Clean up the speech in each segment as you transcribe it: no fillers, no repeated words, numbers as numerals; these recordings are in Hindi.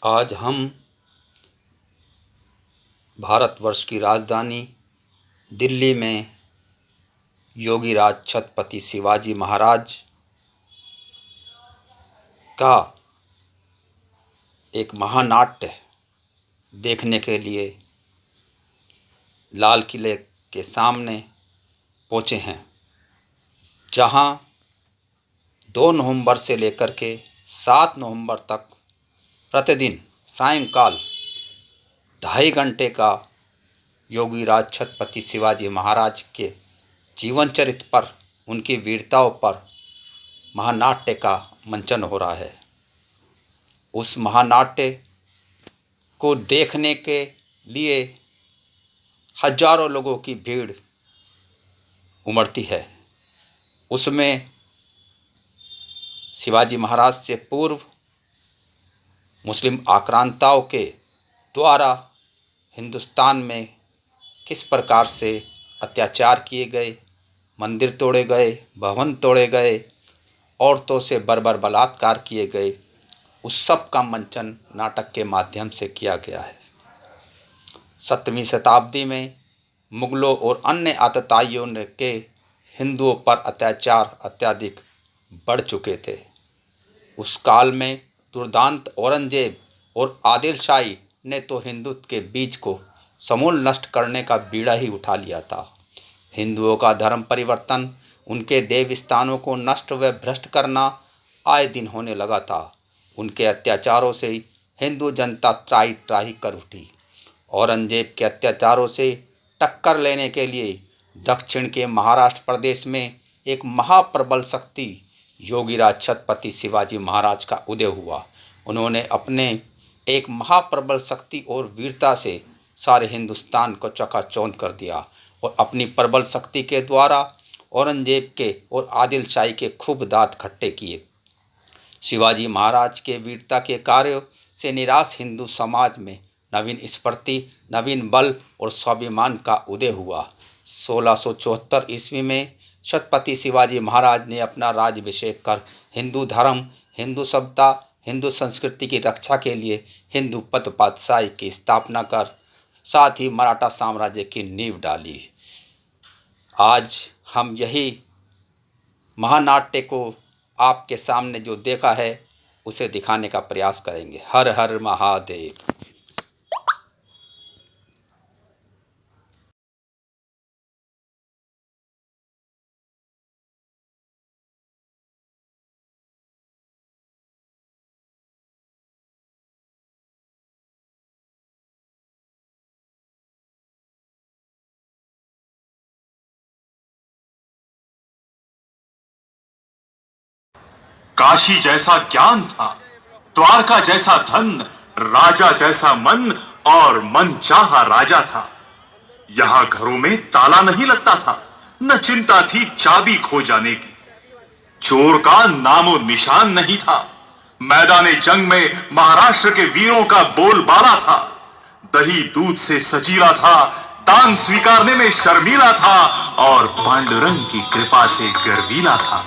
आज हम भारतवर्ष की राजधानी दिल्ली में योगीराज छत्रपति शिवाजी महाराज का एक महानाट्य देखने के लिए लाल किले के सामने पहुँचे हैं, जहां 2 नवंबर से लेकर के 7 नवंबर तक प्रतिदिन सायंकाल 2.5 घंटे का योगीराज छत्रपति शिवाजी महाराज के जीवन चरित्र पर, उनकी वीरताओं पर महानाट्य का मंचन हो रहा है। उस महानाट्य को देखने के लिए हजारों लोगों की भीड़ उमड़ती है। उसमें शिवाजी महाराज से पूर्व मुस्लिम आक्रांताओं के द्वारा हिंदुस्तान में किस प्रकार से अत्याचार किए गए, मंदिर तोड़े गए, भवन तोड़े गए, औरतों से बर्बर बलात्कार किए गए, उस सब का मंचन नाटक के माध्यम से किया गया है। 17वीं शताब्दी में मुगलों और अन्य आतताइयों के हिंदुओं पर अत्याचार अत्यधिक बढ़ चुके थे। उस काल में दुर्दांत औरंगजेब और आदिल शाही ने तो हिंदुत्व के बीज को समूल नष्ट करने का बीड़ा ही उठा लिया था। हिंदुओं का धर्म परिवर्तन, उनके देव स्थानों को नष्ट व भ्रष्ट करना आए दिन होने लगा था। उनके अत्याचारों से हिंदू जनता त्राही त्राही कर उठी। औरंगजेब के अत्याचारों से टक्कर लेने के लिए दक्षिण के महाराष्ट्र प्रदेश में एक महाप्रबल शक्ति योगीराज छत्रपति शिवाजी महाराज का उदय हुआ। उन्होंने अपने एक महाप्रबल शक्ति और वीरता से सारे हिंदुस्तान को चकाचौंध कर दिया और अपनी प्रबल शक्ति के द्वारा औरंगजेब के और आदिल शाही के खूब दांत खट्टे किए। शिवाजी महाराज के वीरता के कार्यों से निराश हिंदू समाज में नवीन स्फूर्ति, नवीन बल और स्वाभिमान का उदय हुआ। 1674 ईस्वी में छत्रपति शिवाजी महाराज ने अपना राज्याभिषेक कर हिंदू धर्म, हिंदू सभ्यता, हिंदू संस्कृति की रक्षा के लिए हिंदू पद पातशाही की स्थापना कर साथ ही मराठा साम्राज्य की नींव डाली। आज हम यही महानाट्य को आपके सामने जो देखा है उसे दिखाने का प्रयास करेंगे। हर हर महादेव। काशी जैसा ज्ञान था, द्वारका जैसा धन, राजा जैसा मन और मन चाहा राजा था। यहां घरों में ताला नहीं लगता था, न चिंता थी चाबी खो जाने की। चोर का नामो निशान नहीं था। मैदाने जंग में महाराष्ट्र के वीरों का बोलबाला था। दही दूध से सजीला था, दान स्वीकारने में शर्मीला था और पांडुरंग की कृपा से गर्वीला था।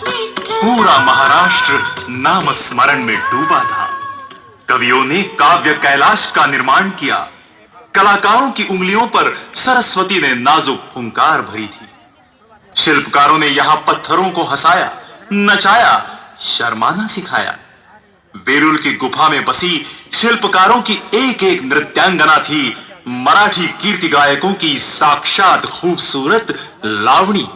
पूरा महाराष्ट्र नाम स्मरण में डूबा था। कवियों ने काव्य कैलाश का निर्माण किया। कलाकारों की उंगलियों पर सरस्वती ने नाजुक फुंकार भरी थी। शिल्पकारों ने यहां पत्थरों को हंसाया, नचाया, शर्माना सिखाया। वेरुल की गुफा में बसी शिल्पकारों की एक एक नृत्यांगना थी मराठी कीर्ति गायकों की साक्षात खूबसूरत लावणी।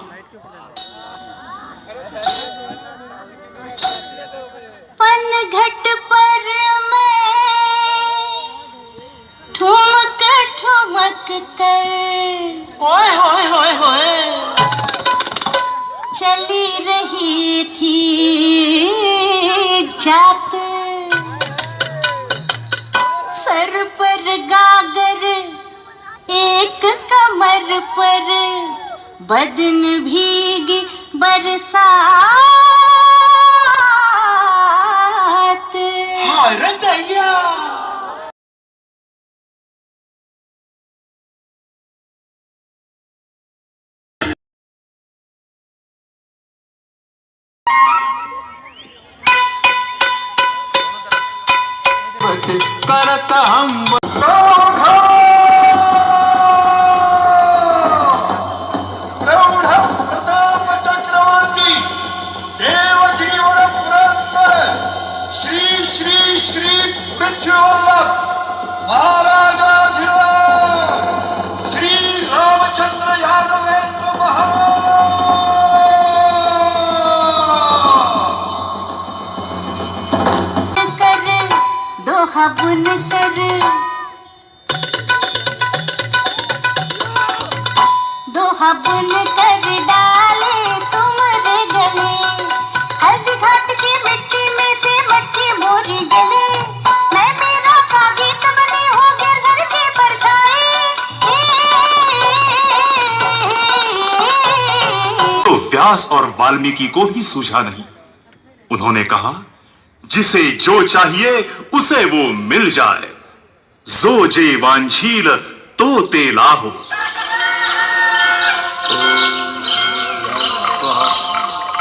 पनघट पर मैं ठुमक ठुमक कर ओए होए होए होए चली रही थी जात। सर पर गागर एक कमर पर बदन भीगी बरसात। अरे दैया कर पृथ्वीवल्लभ महाराजाधिराज श्री रामचंद्र यादवेंद्र महाराज कर दोहा बुन कर दोहा बुन कर डाले तुम्हारे गले हल्दी घाट की मिट्टी में से मट्टी मोरी गले मैं मेरा का गीत बनी हूँ गिर घर की परछाई तो व्यास और वाल्मीकि को भी सूझा नहीं। उन्होंने कहा, जिसे जो चाहिए उसे वो मिल जाए, जो जे वांछील तो ते लाहो।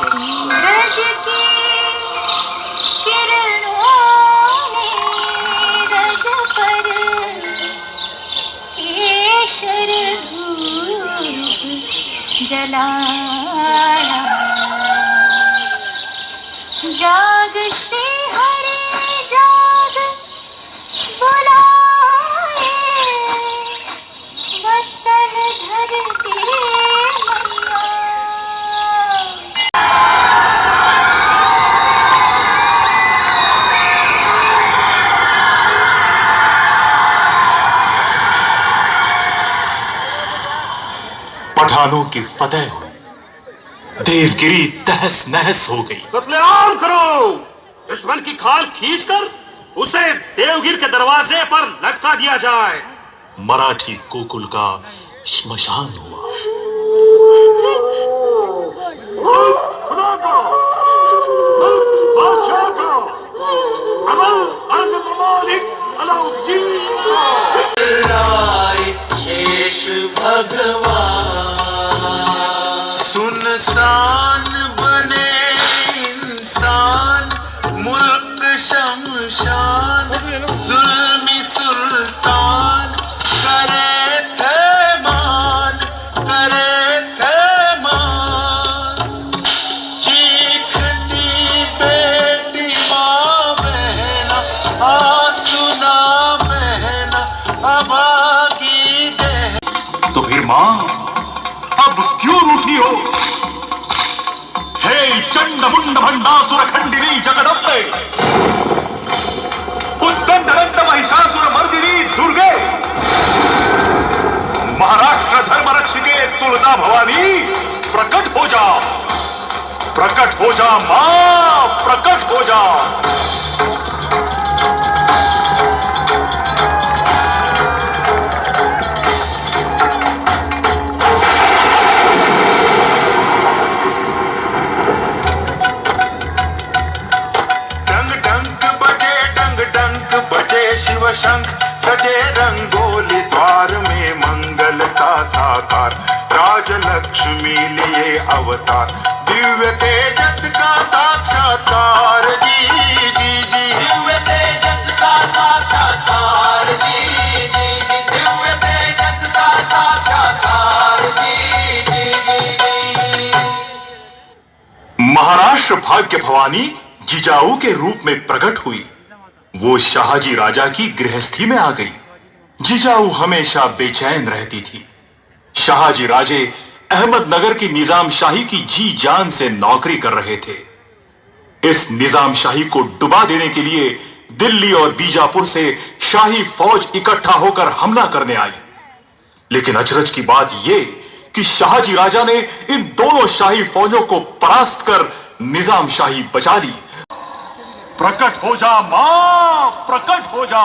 सूरज की किरणों ने रज पर केशर धूप जलाया जाग श्री हरि जाग बुलाए वत्सल धरती मैया पठानों की फतेह हुई, देवगिरी तहस नहस हो गई। कत्लेआम करो, दुश्मन की खाल खींचकर उसे देवगिर के दरवाजे पर लटका दिया जाए। मराठी गोकुल का श्मशान हुआ। खुदा का, बादशाह का, अमल अर्ज ममालिक अलाउद्दीन का। शेष भगवान सुनसान बने इंसान मुल्क शमशान जुल्मी सुल्तान करे थे मान चीखती बेटी माँ बहना आसुना बहना अभागी तो फिर मां अब क्यों रूठी हो? हे चंड मुंड भंडासुर खंडिनी जगदम्बे, उद्दंड दंड महिषासुर मर्दिनी दुर्गे, महाराष्ट्र धर्म रक्षिके तुलजा भवानी, प्रकट हो जा मां, प्रकट हो जा। शिव शंख सजे रंगोली द्वार में मंगल का साकार राजलक्ष्मी लिए अवतार दिव्य तेजस का साक्षात्कार जी दिव्य तेजस का साक्षात्कार जी दिव्य तेजस का साक्षात्कार जी महाराष्ट्र भाग्य भवानी जिजाऊ के रूप में प्रकट हुई। वो शाहजी राजा की गृहस्थी में आ गई। जिजाऊ हमेशा बेचैन रहती थी। शाहजी राजे अहमदनगर की निजाम शाही की जी जान से नौकरी कर रहे थे। इस निजाम शाही को डुबा देने के लिए दिल्ली और बीजापुर से शाही फौज इकट्ठा होकर हमला करने आई। लेकिन अचरज की बात यह कि शाहजी राजा ने इन दोनों शाही फौजों को परास्त कर निजाम शाही बचा ली। प्रकट हो जा मां, प्रकट हो जा।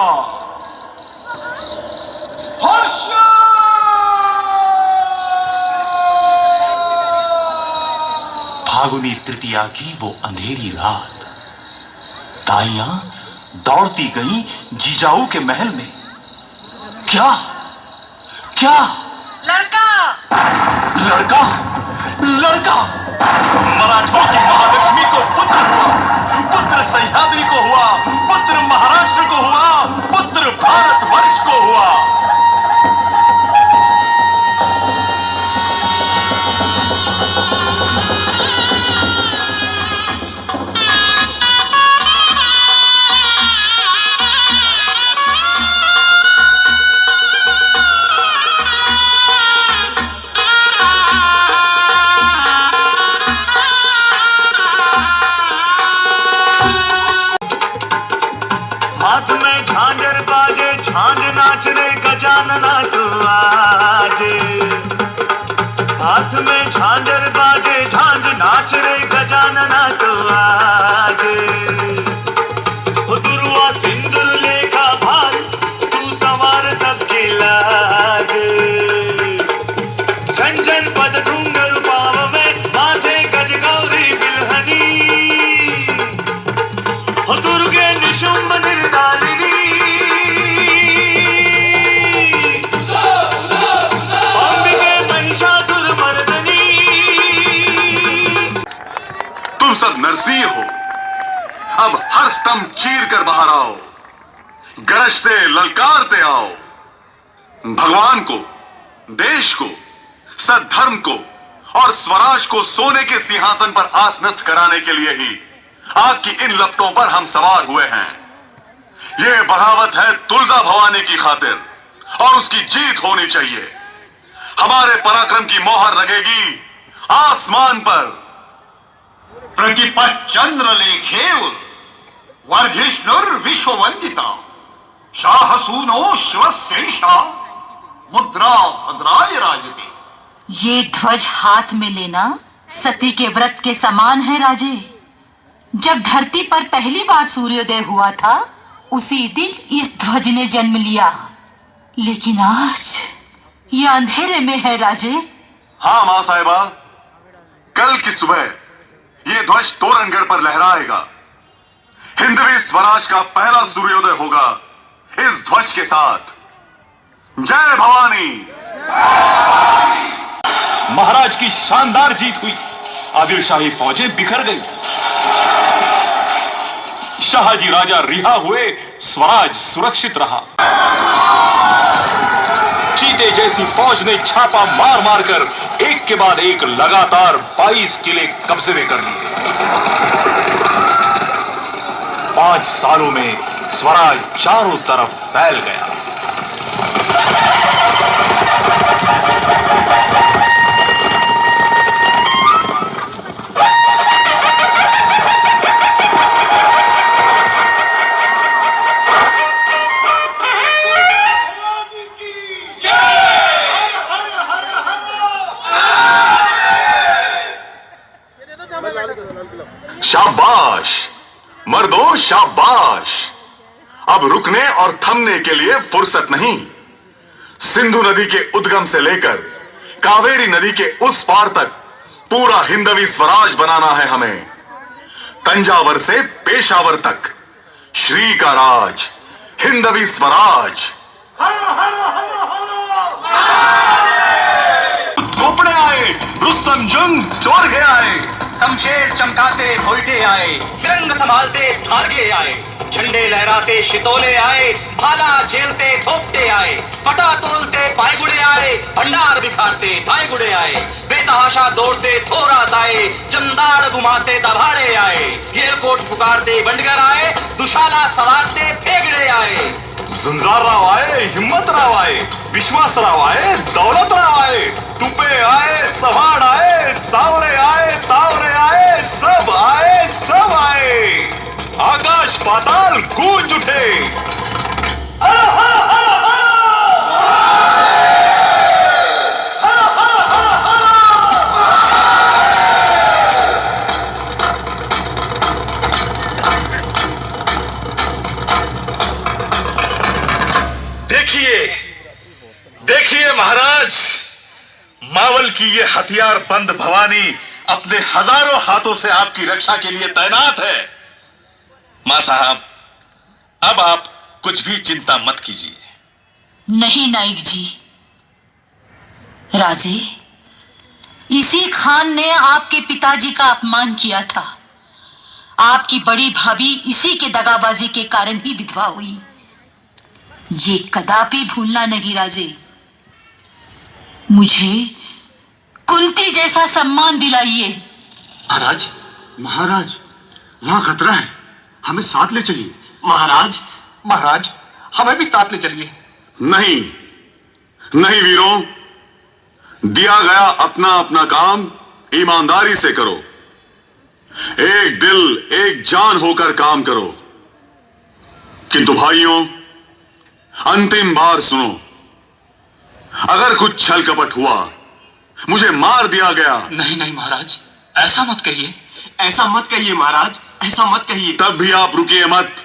फागुनी तृतीया की वो अंधेरी रात, ताइयां दौड़ती गई जीजाऊ के महल में। क्या क्या लड़का लड़का लड़का मराठों की महालक्ष्मी को पुत्र हुआ, पुत्र सह्याद्री को हुआ, पुत्र महाराष्ट्र को हुआ, पुत्र भारतवर्ष को हुआ। हाथ में झांझर बाजे झांझ नाच रे गजानना तो आगे दुर्वा सिंदूर लेखा भार तू सवार सबके लागे झन झन पद घुंघरू पाव में माथे गज गौरी बिलहनी दुर्गे निशुंभ निर्दालिनी अंबिके महिषासुर मर्दनी। तुम सब नरसिंह हो, अब हर स्तंभ चीर कर बाहर आओ, गरजते ललकारते आओ। भगवान को, देश को, सद्धर्म को और स्वराज को सोने के सिंहासन पर आसनस्थ कराने के लिए ही आग की इन लपटों पर हम सवार हुए हैं। यह बगावत है तुलजा भवानी की खातिर और उसकी जीत होनी चाहिए। हमारे पराक्रम की मोहर लगेगी आसमान पर। प्रतिपत चंद्र लेखेव वर्धिष्णुर विश्ववंदिता शाहसूनो शिवस्यैषा मुद्रा भद्राय राजते। ये ध्वज हाथ में लेना सती के व्रत के समान है राजे। जब धरती पर पहली बार सूर्योदय हुआ था उसी दिन इस ध्वज ने जन्म लिया, लेकिन आज ये अंधेरे में है राजे। हाँ मां साहिबा, कल की सुबह यह ध्वज तोरणगढ़ पर लहराएगा। हिंदवी स्वराज का पहला सूर्योदय होगा इस ध्वज के साथ। जय भवानी। महाराज की शानदार जीत हुई, आदिल शाही फौजें बिखर गई, शाहजी राजा रिहा हुए, स्वराज सुरक्षित रहा। चीते जैसी फौज ने छापा मार मार कर एक के बाद एक लगातार 22 किले कब्जे में कर लिए। 5 सालों में स्वराज चारों तरफ फैल गया। शाबाश मर्दों, शाबाश। अब रुकने और थमने के लिए फुर्सत नहीं। सिंधु नदी के उद्गम से लेकर कावेरी नदी के उस पार तक पूरा हिंदवी स्वराज बनाना है हमें। तंजावर से पेशावर तक श्री का राज, हिंदवी स्वराज। थोपड़े आए, रुस्तम जंग चोर के आए, शमशेर चमकाते भोइटे आए, फिरंग संभालते धागे आए, झंडे लहराते शितोले आए, भाला झेलते थोपटे आए, पटा तोलते पायगुड़े आए, भंडार बिखारते थाईगुड़े आए, बेतहाशा दौड़ते थोरात आए, चंदाड़ घुमाते दभाड़े आए, येलकोट पुकारते बंडगर आए, दुशाला सवारते फेगड़े आए। जुंजार राव आए, हिम्मत राव आए, विश्वास राव आए, दौलत राव आए, टुपे आए, सवाड़ आए, चावरे आए, तावरे आए, सब आए, सब आए। आकाश पाताल गूंज उठे। देखिए महाराज, मावल की ये हथियार बंद भवानी अपने हजारों हाथों से आपकी रक्षा के लिए तैनात है। मां साहब, अब आप कुछ भी चिंता मत कीजिए। नहीं नाइक जी, राजे, इसी खान ने आपके पिताजी का अपमान किया था। आपकी बड़ी भाभी इसी के दगाबाजी के कारण ही विधवा हुई। ये कदापि भूलना नहीं राजे। मुझे कुंती जैसा सम्मान दिलाइए। महाराज, महाराज, वहां खतरा है, हमें साथ ले चलिए। महाराज, महाराज, हमें भी साथ ले चलिए। नहीं नहीं वीरों, दिया गया अपना अपना काम ईमानदारी से करो। एक दिल एक जान होकर काम करो। किंतु भाइयों, अंतिम बार सुनो, अगर कुछ छल कपट हुआ मुझे मार दिया गया। नहीं नहीं महाराज, ऐसा मत कहिए। ऐसा मत कहिए महाराज, ऐसा मत कहिए। तब भी आप रुकिए मत।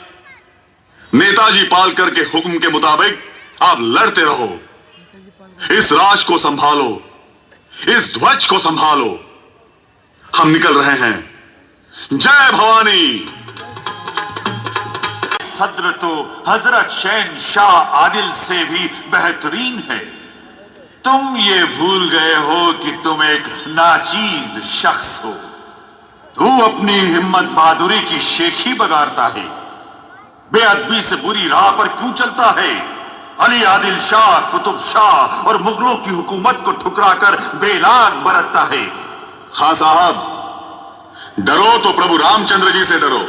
नेताजी पालकर के हुक्म के मुताबिक आप लड़ते रहो। इस राज को संभालो, इस ध्वज को संभालो। हम निकल रहे हैं। जय भवानी। सद्र तो हजरत शहंशाह आदिल से भी बेहतरीन है। तुम ये भूल गए हो कि तुम एक नाचीज शख्स हो। तू अपनी हिम्मत बहादुरी की शेखी बगाड़ता है, बेअदबी से बुरी राह पर क्यों चलता है? अली आदिल शाह, कुतुब शाह और मुगलों की हुकूमत को ठुकराकर बेलाग बरतता है। खां साहब, डरो तो प्रभु रामचंद्र जी से डरो।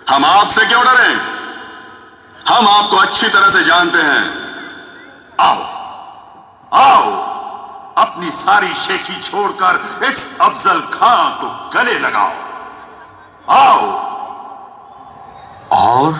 हम आपसे क्यों डरें? हम आपको अच्छी तरह से जानते हैं। आओ आओ, अपनी सारी शेखी छोड़कर इस अफजल खां को गले लगाओ। आओ। और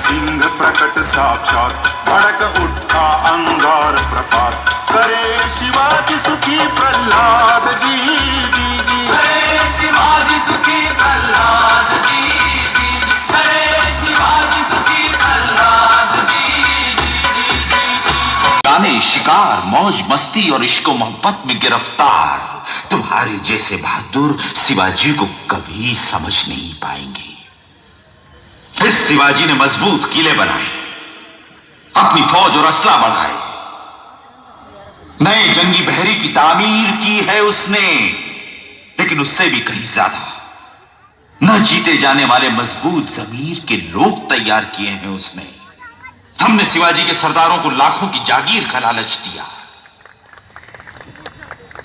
सिंह प्रकट साक्षात, भड़क उठा अंगार प्रपात। करे शिवाजी सुखी प्रहलाद जी जी जी, करे शिवाजी सुखी प्रहलाद जी जी जी, करे शिवाजी सुखी प्रहलाद जी जी जी जी। गाने, शिकार, मौज मस्ती और इश्को मोहब्बत में गिरफ्तार तुम्हारे जैसे बहादुर शिवाजी को कभी समझ नहीं पाएंगे। फिर शिवाजी ने मजबूत किले बनाए, अपनी फौज और असला बढ़ाए, नए जंगी बहरी की तामीर की है उसने। लेकिन उससे भी कहीं ज्यादा न जीते जाने वाले मजबूत जमीर के लोग तैयार किए हैं उसने। हमने शिवाजी के सरदारों को लाखों की जागीर का लालच दिया,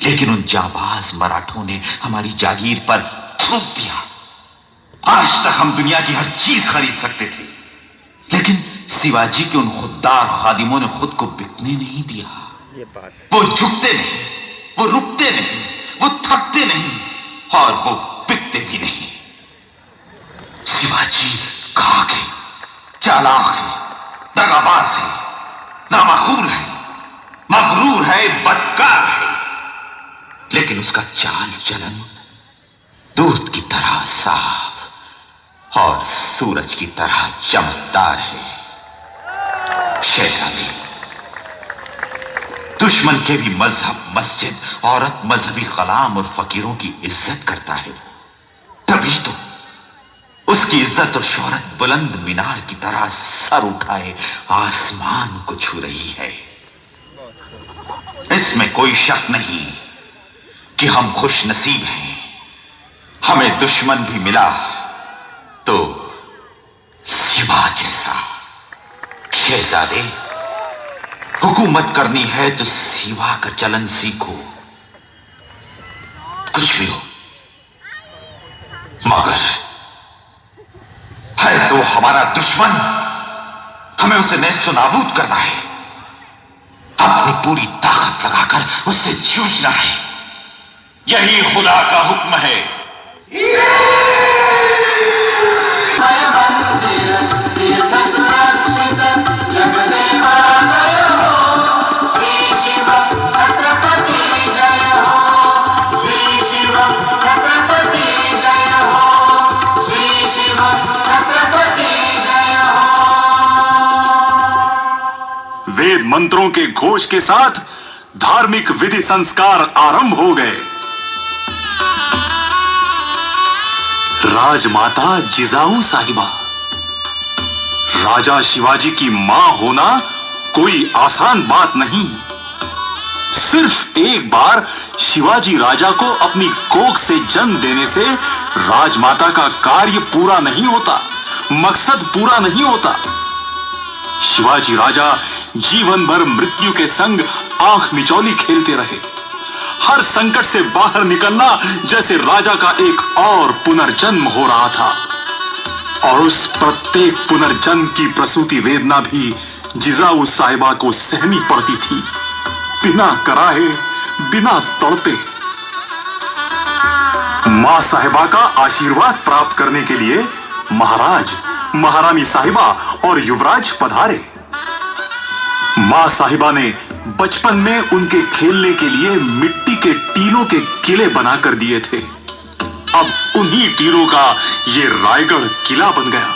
लेकिन उन जाबाज मराठों ने हमारी जागीर पर थूक दिया। आज तक हम दुनिया की हर चीज खरीद सकते थे, लेकिन शिवाजी के उन खुददार खादिमों ने खुद को बिकने नहीं दिया। वो झुकते नहीं, वो रुकते नहीं, वो थकते नहीं और वो बिकते भी नहीं। शिवाजी घाक है, चालाक है, दगाबाज है, नामाखूर है, मगरूर है, बदकार है, लेकिन उसका चाल चलन दूध की तरह साफ और सूरज की तरह चमकदार है। शहजादी, दुश्मन के भी मजहब, मस्जिद, औरत, मजहबी गुलाम और फकीरों की इज्जत करता है। तभी तो उसकी इज्जत और शोहरत बुलंद मीनार की तरह सर उठाए आसमान को छू रही है। इसमें कोई शक नहीं कि हम खुश नसीब हैं। हमें दुश्मन भी मिला तो शिवा जैसा। शहजादे, हुकूमत करनी है तो शिवा का चलन सीखो। कुछ भी हो, मगर है तो हमारा दुश्मन, हमें उसे नेस्तो नाबूद करना है। अपनी पूरी ताकत लगाकर उससे जूझना है। यही खुदा का हुक्म है। वेद मंत्रों के घोष के साथ धार्मिक विधि संस्कार आरंभ हो गए। राजमाता जिजाऊ साहिबा राजा शिवाजी की मां होना कोई आसान बात नहीं। सिर्फ एक बार शिवाजी राजा को अपनी कोख से जन्म देने से राजमाता का कार्य पूरा नहीं होता, मकसद पूरा नहीं होता। शिवाजी राजा जीवन भर मृत्यु के संग आंख मिचौली खेलते रहे। हर संकट से बाहर निकलना जैसे राजा का एक और पुनर्जन्म हो रहा था, और उस प्रत्येक पुनर्जन्म की प्रसूति वेदना भी जिजाऊ साहिबा को सहनी पड़ती थी, बिना कराहे, बिना तड़पे। मां साहिबा का आशीर्वाद प्राप्त करने के लिए महाराज, महारानी साहिबा और युवराज पधारे। मां साहिबा ने बचपन में उनके खेलने के लिए मिट्टी के टीलों के किले बनाकर दिए थे। अब उन्हीं टीलों का ये रायगढ़ किला बन गया।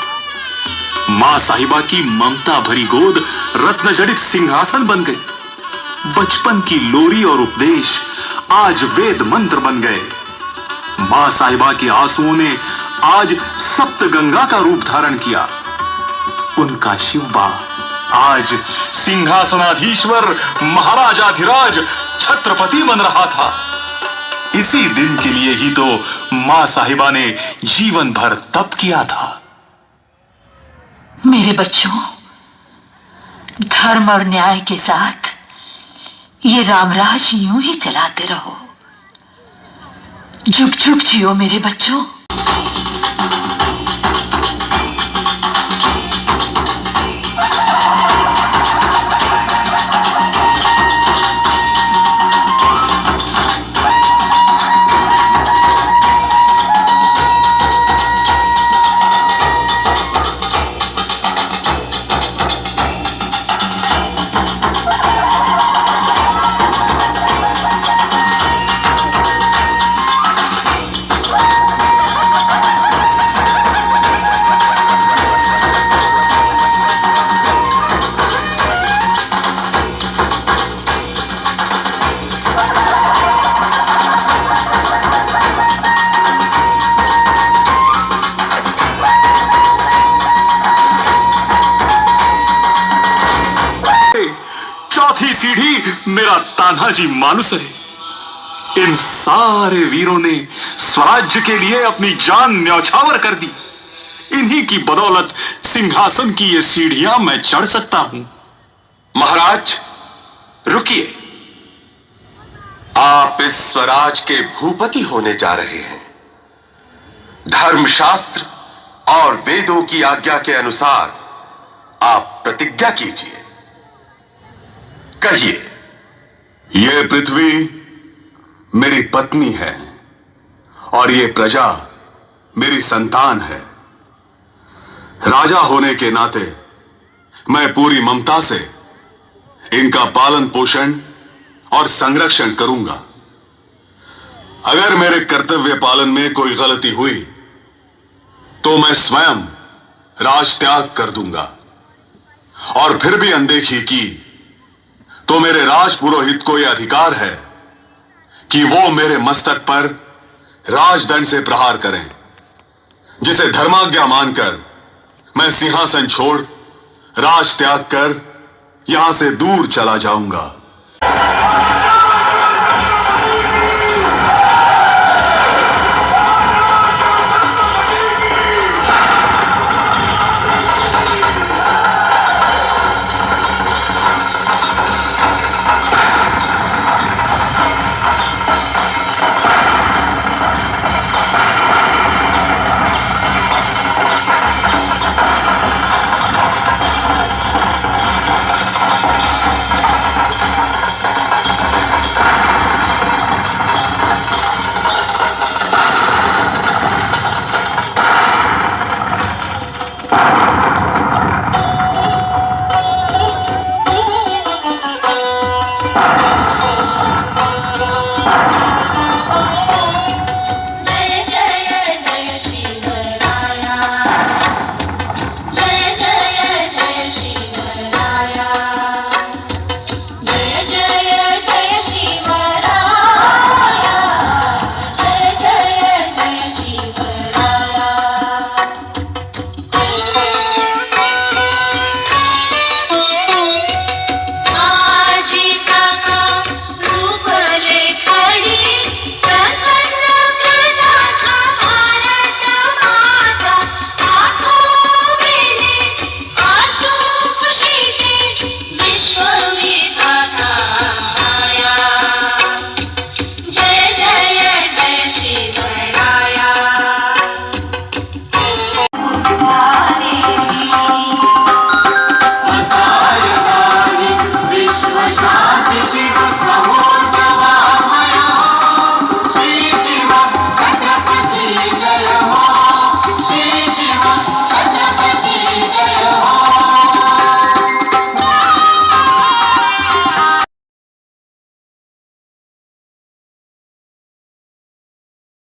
मां साहिबा की ममता भरी गोद रत्न जड़ित सिंहासन बन गई। बचपन की लोरी और उपदेश आज वेद मंत्र बन गए। मां साहिबा के आंसुओं ने आज सप्त गंगा का रूप धारण किया। उनका शिवबा आज सिंहासनाधीश्वर, महाराजाधिराज, छत्रपति बन रहा था। इसी दिन के लिए ही तो मां साहिबा ने जीवन भर तप किया था। मेरे बच्चों, धर्म और न्याय के साथ ये रामराज यूं ही चलाते रहो। जुग जुग जियो मेरे बच्चों। चौथी सीढ़ी मेरा तान्हाजी मालुसरे। इन सारे वीरों ने स्वराज्य के लिए अपनी जान न्यौछावर कर दी। इन्हीं की बदौलत सिंहासन की ये सीढ़ियां मैं चढ़ सकता हूं। महाराज रुकिए, आप इस स्वराज के भूपति होने जा रहे हैं। धर्मशास्त्र और वेदों की आज्ञा के अनुसार आप प्रतिज्ञा कीजिए। कहिए। ये पृथ्वी मेरी पत्नी है और ये प्रजा मेरी संतान है। राजा होने के नाते मैं पूरी ममता से इनका पालन पोषण और संरक्षण करूंगा। अगर मेरे कर्तव्य पालन में कोई गलती हुई तो मैं स्वयं राज त्याग कर दूंगा, और फिर भी अनदेखी की तो मेरे राजपुरोहित को यह अधिकार है कि वो मेरे मस्तक पर राजदंड से प्रहार करें, जिसे धर्माज्ञा मानकर मैं सिंहासन छोड़ राज त्याग कर यहां से दूर चला जाऊंगा।